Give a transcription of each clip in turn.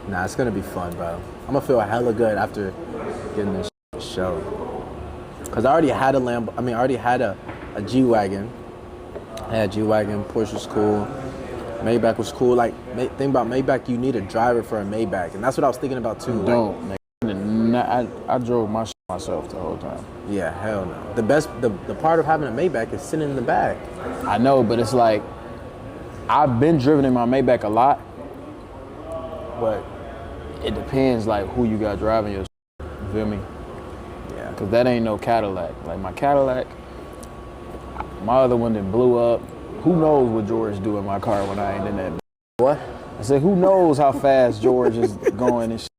Nah, it's gonna be fun, bro. I'm gonna feel hella good after getting this show. Cause I already had a Lambo. I mean, I already had a G-Wagon. I had a G-Wagon. Porsche was cool. Maybach was cool. Like, think about Maybach. You need a driver for a Maybach, and that's what I was thinking about too. Don't. I drove my myself the whole time. Yeah, hell no. The part of having a Maybach is sitting in the back. I know, but it's like I've been driven in my Maybach a lot, but it depends like who you got driving your. You feel me? Yeah. Cause that ain't no Cadillac. Like my Cadillac, my other one that blew up. Who knows what George do in my car when I ain't in that? What? I said, who knows how fast George is going and shit.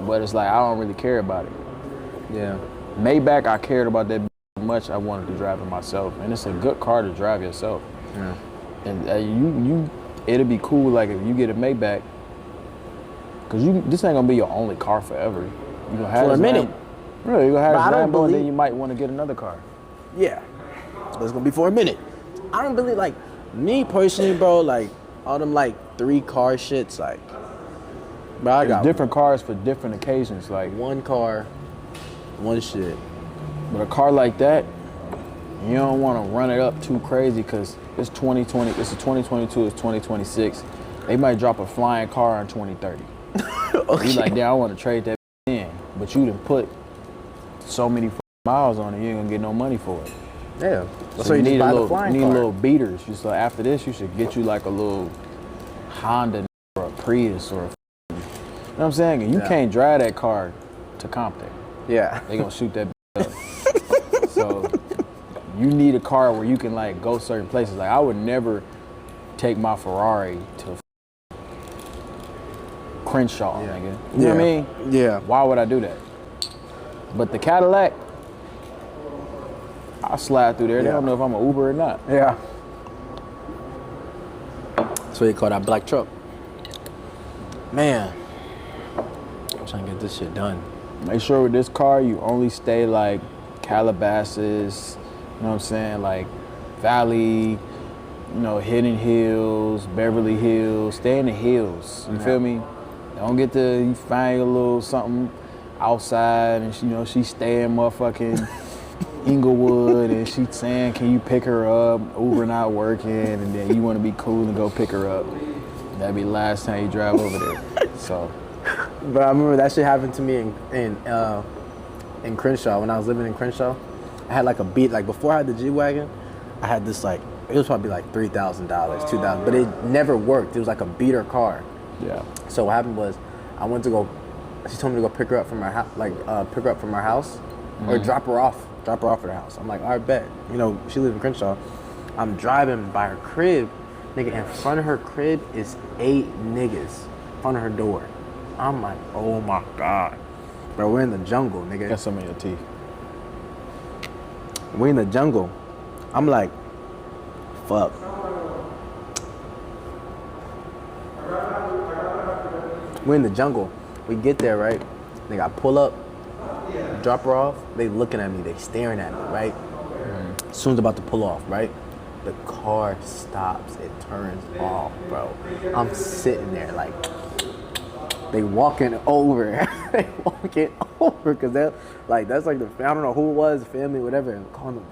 But it's like, I don't really care about it. Yeah. Maybach, I cared about that much. I wanted to drive it myself. And it's a good car to drive yourself. Yeah. And it'll be cool, like, if you get a Maybach, because this ain't going to be your only car forever. You gonna have for a minute. Really, you're going to have this Lambo, and then you might want to get another car. Yeah. But it's going to be for a minute. I don't really, like, me personally, bro, like, all them, like, 3-car shits, like, bro, I got different cars for different occasions. Like, one car, one shit. But a car like that, you don't want to run it up too crazy because it's 2020, it's a 2022, it's 2026. They might drop a flying car in 2030. Okay. You like, damn, I want to trade that in. But you done put so many miles on it, you ain't going to get no money for it. Yeah. So you need a little beaters. Just like after this, you should get you like a little Honda or a Prius or a, you know what I'm saying? And you can't drive that car to Compton. Yeah. They gonna shoot that up. So you need a car where you can like go certain places. Like I would never take my Ferrari to Crenshaw, nigga. You know what I mean? Yeah. Why would I do that? But the Cadillac, I'll slide through there. They don't know if I'm an Uber or not. Yeah. That's what they call that black truck. Man, I'm trying to get this shit done. Make sure with this car, you only stay like Calabasas, you know what I'm saying? Like Valley, you know, Hidden Hills, Beverly Hills. Stay in the hills, you feel me? Don't get you find a little something outside and she, you know, she stay in motherfucking Inglewood and she saying, can you pick her up? Uber not working, and then you want to be cool and go pick her up. That'd be the last time you drive over there. So. But I remember that shit happened to me in Crenshaw when I was living in Crenshaw. I had like a beat, like before I had the G-Wagon, I had this like, it was probably like $3,000, $2,000, but it never worked. It was like a beater car. Yeah. So what happened was, I went to go, she told me to go pick her up from our house, pick her up from our house, or drop her off at her house. I'm like, all right, bet. You know, she lives in Crenshaw. I'm driving by her crib, nigga, in front of her crib is 8 niggas in front of her door. I'm like, oh my God. Bro, we're in the jungle, nigga. Got some of your teeth. We're in the jungle. I'm like, fuck. We're in the jungle. We get there, right? Nigga, I pull up, drop her off. They looking at me, they staring at me, right? As soon as I'm about to pull off, right? The car stops, it turns off, bro. I'm sitting there like, they walking over. They walking over because they're like, that's like I don't know who it was, family, whatever, and calling.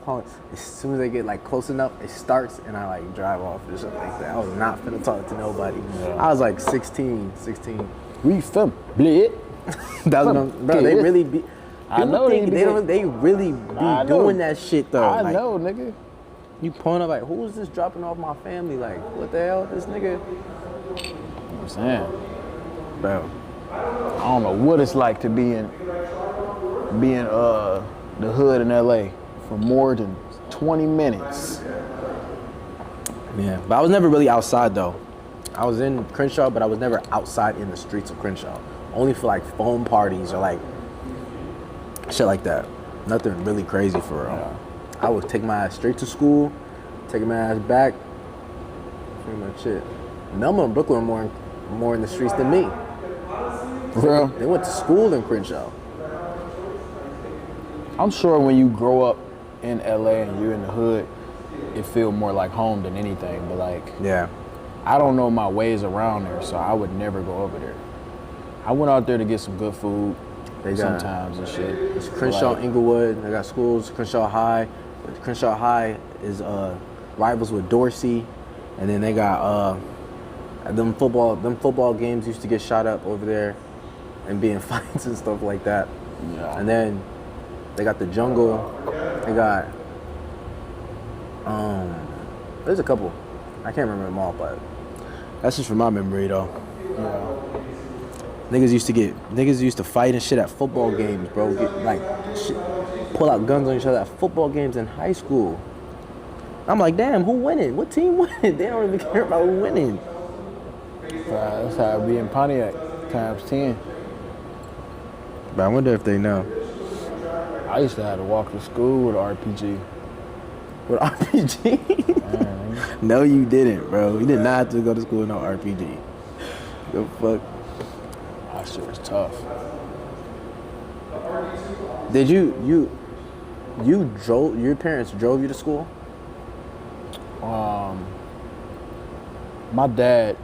As soon as they get like close enough, it starts and I like drive off or something like that. I was not finna talk to nobody. I was like 16. We from Bled. That's what I'm, bro, they really be. I know they really be doing that shit though. I like, know, nigga. You pulling up like, who is this dropping off my family? Like, what the hell, this nigga? You know what I'm saying? Bro, I don't know what it's like to be in the hood in LA for more than 20 minutes. Yeah, but I was never really outside though. I was in Crenshaw, but I was never outside in the streets of Crenshaw. Only for like foam parties or like shit like that. Nothing really crazy for real. Yeah. I would take my ass straight to school, take my ass back. Pretty much it. Melma and Brooklyn are more in the streets than me. Bro, they went to school in Crenshaw. I'm sure when you grow up in LA and you're in the hood, it feels more like home than anything. But like, yeah, I don't know my ways around there, so I would never go over there. I went out there to get some good food sometimes and shit. It's Crenshaw, like, Inglewood. They got schools. Crenshaw High. Crenshaw High is rivals with Dorsey, and then they got them football games used to get shot up over there, and be in fights and stuff like that. Yeah. And then they got the jungle. They got there's a couple. I can't remember them all, but that's just from my memory though. Yeah. Niggas used to fight and shit at football games, bro. Pull out guns on each other at football games in high school. I'm like, damn, who winning? What team winning? They don't even care about who winning. That's how it be in Pontiac times 10. But I wonder if they know. I used to have to walk to school with an RPG. With RPG? Man. No, you didn't, bro. You did not have to go to school with no RPG. The fuck? That shit was tough. Did you drove, your parents drove you to school? My dad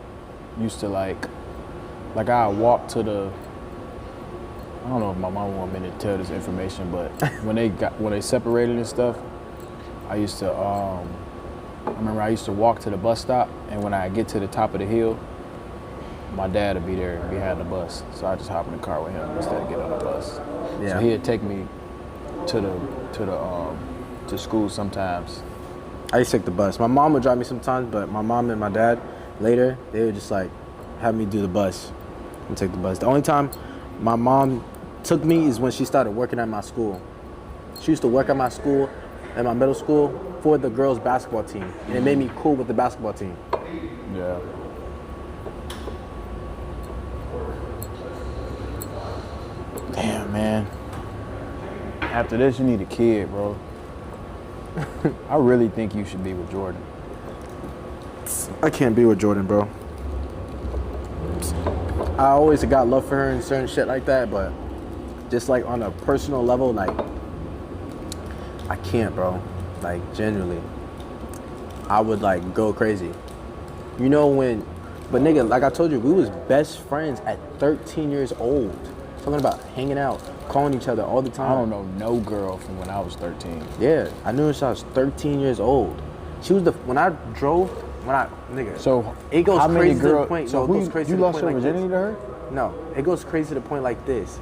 used to like I walked to the, I don't know if my mom wanted me to tell this information, but when they separated and stuff, I used to, I remember I used to walk to the bus stop, and when I get to the top of the hill, my dad would be there behind the bus. So I just hop in the car with him instead of getting on the bus. Yeah. So he'd take me to school sometimes. I used to take the bus. My mom would drive me sometimes, but my mom and my dad later, they would just like have me do the bus and take the bus. The only time my mom took me is when she started working at my school. She used to work at my school, at my middle school, for the girls' basketball team. And it made me cool with the basketball team. Yeah. Damn, man. After this, you need a kid, bro. I really think you should be with Jordyn. I can't be with Jordyn, bro. I always got love for her and certain shit like that, but just like on a personal level, like, I can't, bro. Like, genuinely. I would like go crazy. You know when, but nigga, like I told you, we was best friends at 13 years old. Talking about hanging out, calling each other all the time. I don't know no girl from when I was 13. Yeah, I knew her since I was 13 years old. She was nigga. So it goes how crazy many girls? to the point. So no, it goes crazy you to the lost point your like virginity this. to her? No, it goes crazy to the point like this.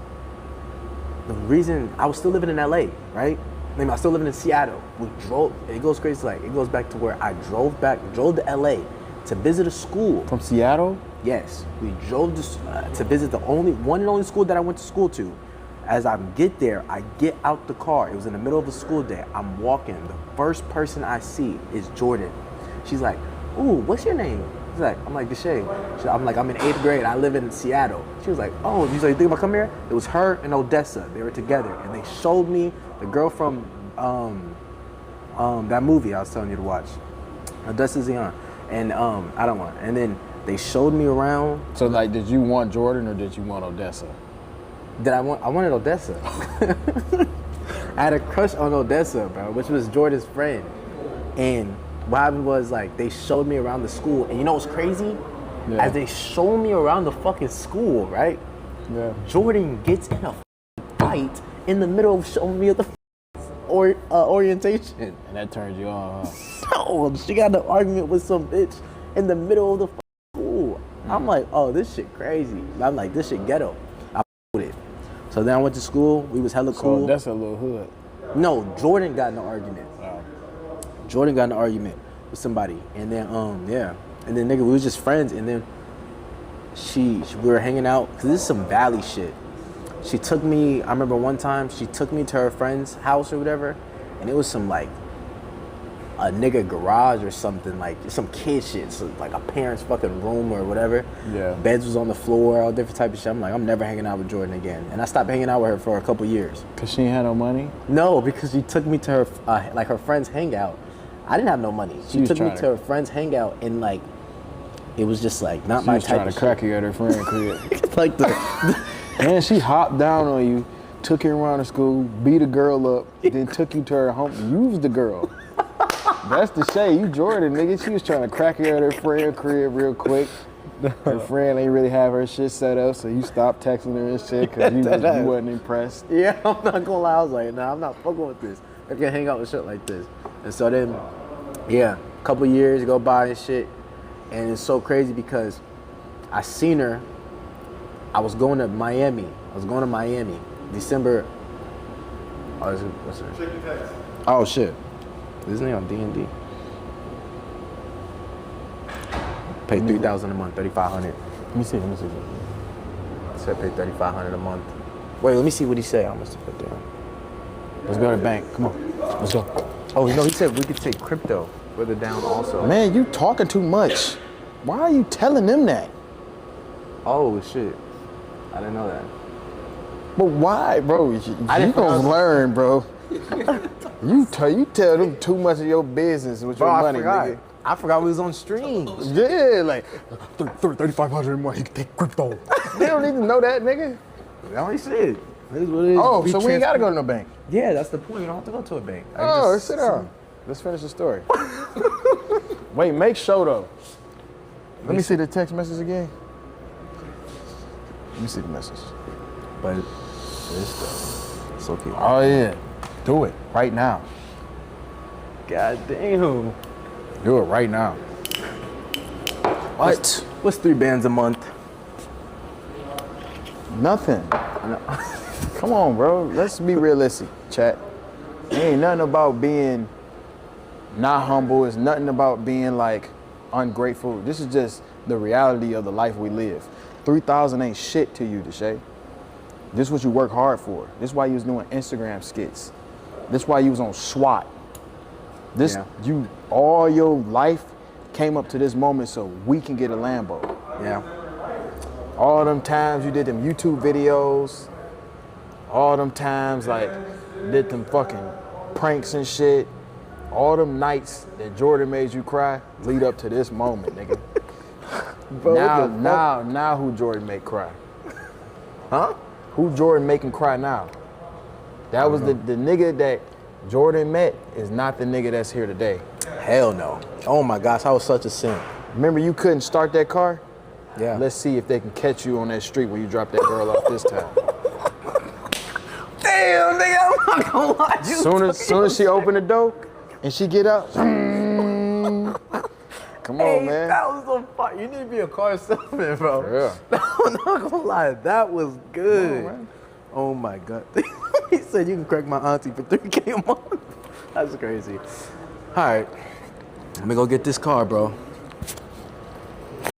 The reason I was still living in LA, right? I mean, I was still living in Seattle. We drove. It goes crazy. Like it goes back to where I drove to LA to visit a school. From Seattle? Yes, we drove to visit the one and only school that I went to school to. As I get there, I get out the car. It was in the middle of a school day. I'm walking. The first person I see is Jordyn. She's like, "Ooh, what's your name?" She's like, I'm like, Deshae. I'm like, I'm in 8th grade. I live in Seattle. She was like, oh, you think about coming here? It was her and Odessa. They were together, and they showed me the girl from that movie I was telling you to watch, Odessa Zion, and I don't want. And then they showed me around. So like, did you want Jordyn or did you want Odessa? I wanted Odessa. I had a crush on Odessa, bro, which was Jordyn's friend. And what happened was, like, they showed me around the school. And you know what's crazy? Yeah. As they showed me around the fucking school, right? Yeah. Jordyn gets in a fight in the middle of showing me the orientation. And that turned you on, huh? No, she got an argument with some bitch in the middle of the school. I'm like, oh, this shit crazy. I'm like, this shit ghetto. I with it. So then I went to school. We was hella cool. So that's a little hood. No, Jordyn got in an argument. Wow. Jordyn got in an argument with somebody, and then yeah, and then nigga, we was just friends, and then we were hanging out because this is some valley shit. She took me. I remember one time she took me to her friend's house or whatever, and it was some like a nigga garage or something, like some kid shit, so like a parent's fucking room or whatever. Yeah. Beds was on the floor, all different type of shit. I'm like, I'm never hanging out with Jordyn again, and I stopped hanging out with her for a couple years. Cause she ain't had no money? No, because she took me to her like her friend's hangout. I didn't have no money. She took me to her friend's hangout, and like it was just like not my type. She was trying to crack you at her friend's crib. Like and she hopped down on you, took you around the school, beat a girl up, then took you to her home, used the girl. That's Deshae. You Jordyn, nigga. She was trying to crack her at her friend crib real quick. Her friend ain't really have her shit set up, so you stopped texting her and shit because you wasn't impressed. Yeah, I'm not gonna lie. I was like, nah, I'm not fucking with this. I can't hang out with shit like this. And so then, yeah, a couple years go by and shit. And it's so crazy because I seen her. I was going to Miami. December. Oh, what's her? Check your text. Oh shit. Isn't it on D&D? Pay $3,000 a month, $3,500. Let me see. Said pay $3,500 a month. Wait, let me see what he said. How much to put down? Let's go to the bank. Come on. Let's go. Oh, no, he said we could take crypto further down also. Man, you talking too much. Why are you telling them that? Oh shit. I didn't know that. But why, bro? You gonna learn, bro. You tell them too much of your business with your money, nigga. I forgot we was on streams. Yeah, like $3,500 more. You can take crypto. They don't even know that, nigga. That only shit. That is what it is. Oh, so we ain't gotta go to no bank. Yeah, that's the point. You don't have to go to a bank. Oh, let's sit down. Let's finish the story. Wait, make sure though. Let me see the text message again. Let me see the message. But it's okay. Oh yeah, do it right now. God damn. Do it right now. What? What's 3 bands a month? Nothing. Come on, bro. Let's be realistic, chat. It ain't nothing about being not humble. It's nothing about being like ungrateful. This is just the reality of the life we live. 3,000 ain't shit to you, Deshae. This is what you work hard for. This is why you was doing Instagram skits. This is why you was on SWAT. You all your life came up to this moment so we can get a Lambo. Yeah. All them times you did them YouTube videos, all them times like did them fucking pranks and shit, all them nights that Jordyn made you cry lead up to this moment, nigga. Bro, now who Jordyn make cry? Huh? Who Jordyn making cry now? That was the nigga that Jordyn met is not the nigga that's here today. Hell no. Oh my gosh, I was such a simp. Remember you couldn't start that car? Yeah. Let's see if they can catch you on that street when you drop that girl off this time. Damn, nigga, I'm not gonna lie. Soon as she open the door and she get up, come on, man. That was so fun. You need to be a car salesman, bro. Yeah. I'm not gonna lie, that was good. Man. Oh my God. He said you can crack my auntie for $3K a month. That's crazy. All right, let me go get this car, bro.